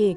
1.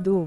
2.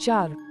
4.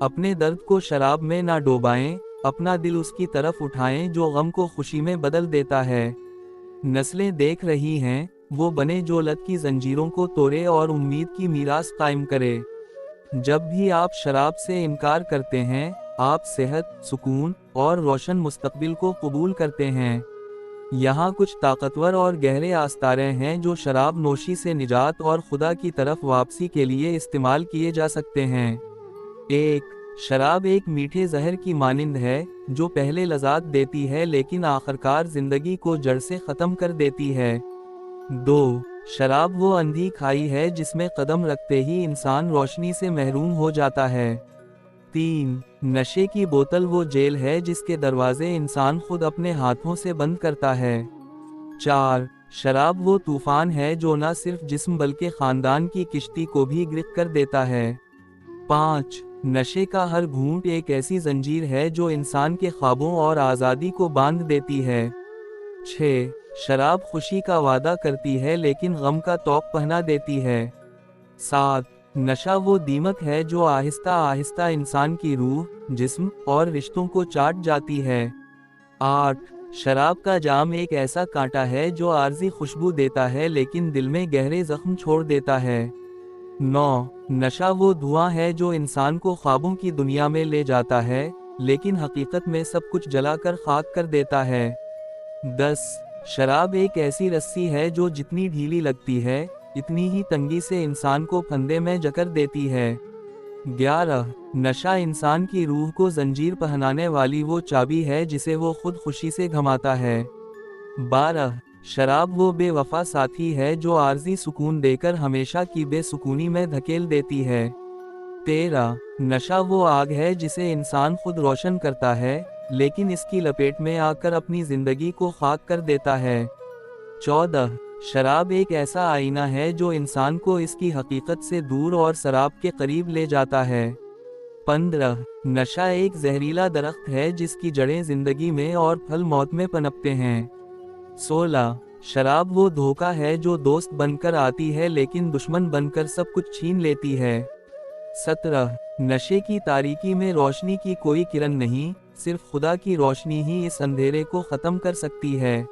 اپنے درد کو شراب میں نہ ڈوبائیں، اپنا دل اس کی طرف اٹھائیں جو غم کو خوشی میں بدل دیتا ہے۔ نسلیں دیکھ رہی ہیں، وہ بنے جو لت کی زنجیروں کو توڑے اور امید کی میراث قائم کرے۔ جب بھی آپ شراب سے انکار کرتے ہیں، آپ صحت، سکون اور روشن مستقبل کو قبول کرتے ہیں۔ یہاں کچھ طاقتور اور گہرے آستارے ہیں جو شراب نوشی سے نجات اور خدا کی طرف واپسی کے لیے استعمال کیے جا سکتے ہیں۔ 1. شراب ایک میٹھے زہر کی مانند ہے، جو پہلے لذات دیتی ہے لیکن آخرکار زندگی کو جڑ سے ختم کر دیتی ہے۔ 2. شراب وہ اندھی کھائی ہے جس میں قدم رکھتے ہی انسان روشنی سے محروم ہو جاتا ہے۔ 3. نشے کی بوتل وہ جیل ہے جس کے دروازے انسان خود اپنے ہاتھوں سے بند کرتا ہے۔ 4. شراب وہ طوفان ہے جو نہ صرف جسم بلکہ خاندان کی کشتی کو بھی غرق کر دیتا ہے۔ 5. نشے کا ہر گھونٹ ایک ایسی زنجیر ہے جو انسان کے خوابوں اور آزادی کو باندھ دیتی ہے۔ 6. شراب خوشی کا وعدہ کرتی ہے لیکن غم کا طوق پہنا دیتی ہے۔ 7. نشہ وہ دیمک ہے جو آہستہ آہستہ انسان کی روح، جسم اور رشتوں کو چاٹ جاتی ہے۔ 8. شراب کا جام ایک ایسا کانٹا ہے جو عارضی خوشبو دیتا ہے لیکن دل میں گہرے زخم چھوڑ دیتا ہے۔ 9. نشہ وہ دھواں ہے جو انسان کو خوابوں کی دنیا میں لے جاتا ہے لیکن حقیقت میں سب کچھ جلا کر خاک کر دیتا ہے۔ 10. شراب ایک ایسی رسی ہے جو جتنی ڈھیلی لگتی ہے، اتنی ہی تنگی سے انسان کو پھندے میں جکر دیتی ہے۔ 11. نشہ انسان کی روح کو زنجیر پہنانے والی وہ چابی ہے جسے وہ خود خوشی سے گھماتا ہے۔ 12. شراب وہ بے وفا ساتھی ہے جو عارضی سکون دے کر ہمیشہ کی بے سکونی میں دھکیل دیتی ہے۔ 13. نشہ وہ آگ ہے جسے انسان خود روشن کرتا ہے لیکن اس کی لپیٹ میں آ کر اپنی زندگی کو خاک کر دیتا ہے۔ 14. شراب ایک ایسا آئینہ ہے جو انسان کو اس کی حقیقت سے دور اور سراب کے قریب لے جاتا ہے۔ 15. نشہ ایک زہریلا درخت ہے جس کی جڑیں زندگی میں اور پھل موت میں پنپتے ہیں۔ 16. شراب وہ دھوکہ ہے جو دوست بن کر آتی ہے لیکن دشمن بن کر سب کچھ چھین لیتی ہے۔ 17. نشے کی تاریکی میں روشنی کی کوئی کرن نہیں، صرف خدا کی روشنی ہی اس اندھیرے کو ختم کر سکتی ہے۔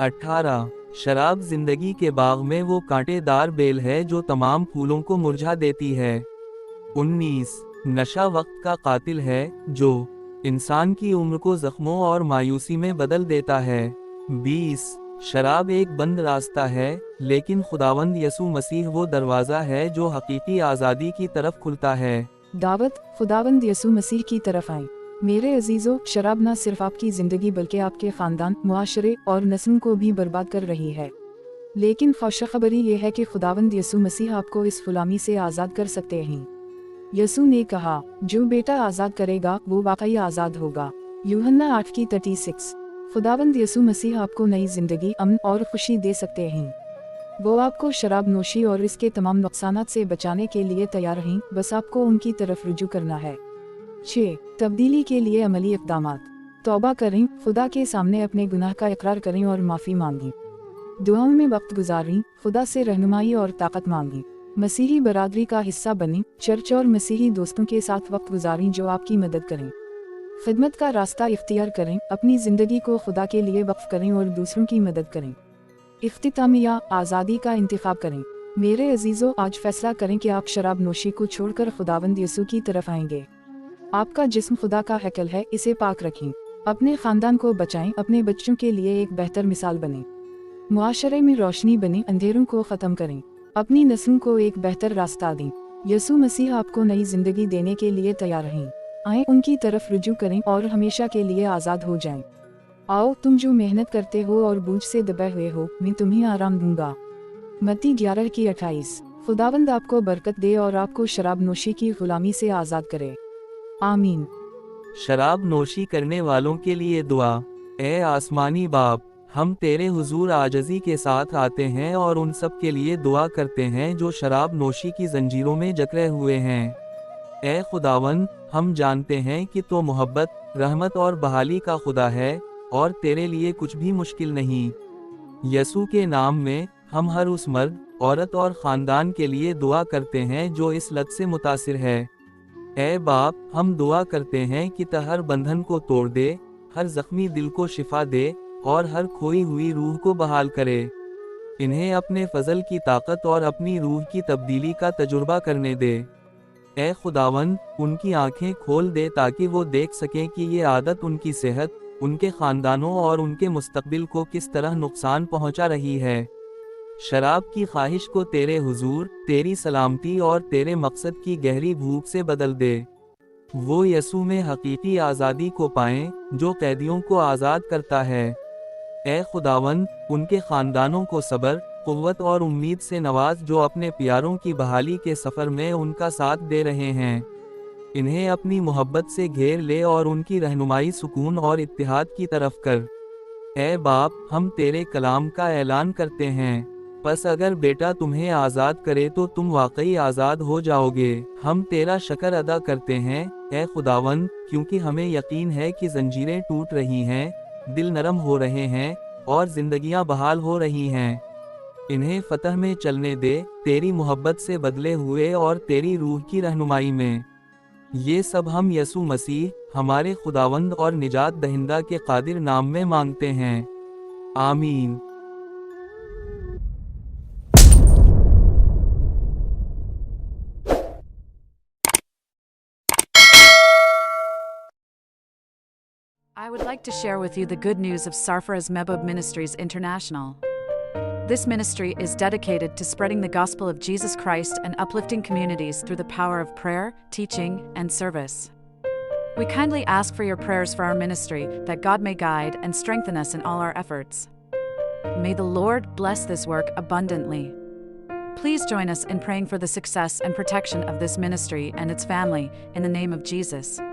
18. شراب زندگی کے باغ میں وہ کانٹے دار بیل ہے جو تمام پھولوں کو مرجھا دیتی ہے۔ 19. نشہ وقت کا قاتل ہے جو انسان کی عمر کو زخموں اور مایوسی میں بدل دیتا ہے۔ 20. شراب ایک بند راستہ ہے لیکن خداوند یسوع مسیح وہ دروازہ ہے جو حقیقی آزادی کی طرف کھلتا ہے۔ دعوت، خداوند یسوع مسیح کی طرف آئیں۔ میرے عزیزو، شراب نہ صرف آپ کی زندگی بلکہ آپ کے خاندان، معاشرے اور نسل کو بھی برباد کر رہی ہے، لیکن خوشخبری یہ ہے کہ خداوند یسوع مسیح آپ کو اس غلامی سے آزاد کر سکتے ہیں۔ یسوع نے کہا، جو بیٹا آزاد کرے گا وہ واقعی آزاد ہوگا۔ یوحنا 8:36۔ خداوند یسوع مسیح آپ کو نئی زندگی، امن اور خوشی دے سکتے ہیں۔ وہ آپ کو شراب نوشی اور اس کے تمام نقصانات سے بچانے کے لیے تیار ہیں، بس آپ کو ان کی طرف رجوع کرنا ہے۔ 6. تبدیلی کے لیے عملی اقدامات۔ توبہ کریں، خدا کے سامنے اپنے گناہ کا اقرار کریں اور معافی مانگیں۔ دعاؤں میں وقت گزاریں، خدا سے رہنمائی اور طاقت مانگیں۔ مسیحی برادری کا حصہ بنیں، چرچ اور مسیحی دوستوں کے ساتھ وقت گزاریں جو آپ کی مدد کریں۔ خدمت کا راستہ اختیار کریں، اپنی زندگی کو خدا کے لیے وقف کریں اور دوسروں کی مدد کریں۔ اختتامیہ، آزادی کا انتخاب کریں۔ میرے عزیزو، آج فیصلہ کریں کہ آپ شراب نوشی کو چھوڑ کر خداوند یسوع کی طرف آئیں گے۔ آپ کا جسم خدا کا ہیکل ہے، اسے پاک رکھیں۔ اپنے خاندان کو بچائیں، اپنے بچوں کے لیے ایک بہتر مثال بنیں۔ معاشرے میں روشنی بنیں، اندھیروں کو ختم کریں۔ اپنی نسلوں کو ایک بہتر راستہ دیں۔ یسوع مسیح آپ کو نئی زندگی دینے کے لیے تیار ہیں۔ آئیں، ان کی طرف رجوع کریں اور ہمیشہ کے لیے آزاد ہو جائیں۔ آؤ، تم جو محنت کرتے ہو اور بوجھ سے دبے ہوئے ہو، میں تمہیں آرام دوں گا۔ متی 11:28۔ خداوند آپ کو برکت دے اور آپ کو شراب نوشی کی غلامی سے آزاد کرے۔ آمین۔ شراب نوشی کرنے والوں کے لیے دعا۔ اے آسمانی باپ، ہم تیرے حضور عاجزی کے ساتھ آتے ہیں اور ان سب کے لیے دعا کرتے ہیں جو شراب نوشی کی زنجیروں میں جکڑے ہوئے ہیں۔ اے خداوند، ہم جانتے ہیں کہ تو محبت، رحمت اور بحالی کا خدا ہے اور تیرے لیے کچھ بھی مشکل نہیں۔ یسوع کے نام میں ہم ہر اس مرد، عورت اور خاندان کے لیے دعا کرتے ہیں جو اس لت سے متاثر ہے۔ اے باپ، ہم دعا کرتے ہیں کہ تو ہر بندھن کو توڑ دے، ہر زخمی دل کو شفا دے اور ہر کھوئی ہوئی روح کو بحال کرے۔ انہیں اپنے فضل کی طاقت اور اپنی روح کی تبدیلی کا تجربہ کرنے دے۔ اے خداوند، ان کی آنکھیں کھول دے تاکہ وہ دیکھ سکیں کہ یہ عادت ان کی صحت، ان کے خاندانوں اور ان کے مستقبل کو کس طرح نقصان پہنچا رہی ہے۔ شراب کی خواہش کو تیرے حضور، تیری سلامتی اور تیرے مقصد کی گہری بھوک سے بدل دے۔ وہ یسوع میں حقیقی آزادی کو پائیں، جو قیدیوں کو آزاد کرتا ہے۔ اے خداوند، ان کے خاندانوں کو صبر، قوت اور امید سے نواز جو اپنے پیاروں کی بحالی کے سفر میں ان کا ساتھ دے رہے ہیں۔ انہیں اپنی محبت سے گھیر لے اور ان کی رہنمائی سکون اور اتحاد کی طرف کر۔ اے باپ، ہم تیرے کلام کا اعلان کرتے ہیں، پس اگر بیٹا تمہیں آزاد کرے تو تم واقعی آزاد ہو جاؤ گے۔ ہم تیرا شکر ادا کرتے ہیں، اے خداوند، کیونکہ ہمیں یقین ہے کہ زنجیریں ٹوٹ رہی ہیں، دل نرم ہو رہے ہیں اور زندگیاں بحال ہو رہی ہیں۔ انہیں فتح میں چلنے دے، تیری محبت سے بدلے ہوئے اور تیری روح کی رہنمائی میں۔ یہ سب ہم یسوع مسیح، ہمارے خداوند اور نجات دہندہ کے قادر نام میں مانگتے ہیں، آمین۔ I would like to share with you the good news of Sarfaraz Mebub Ministries International. This ministry is dedicated to spreading the gospel of Jesus Christ and uplifting communities through the power of prayer, teaching, and service. We kindly ask for your prayers for our ministry, that God may guide and strengthen us in all our efforts. May the Lord bless this work abundantly. Please join us in praying for the success and protection of this ministry and its family, in the name of Jesus.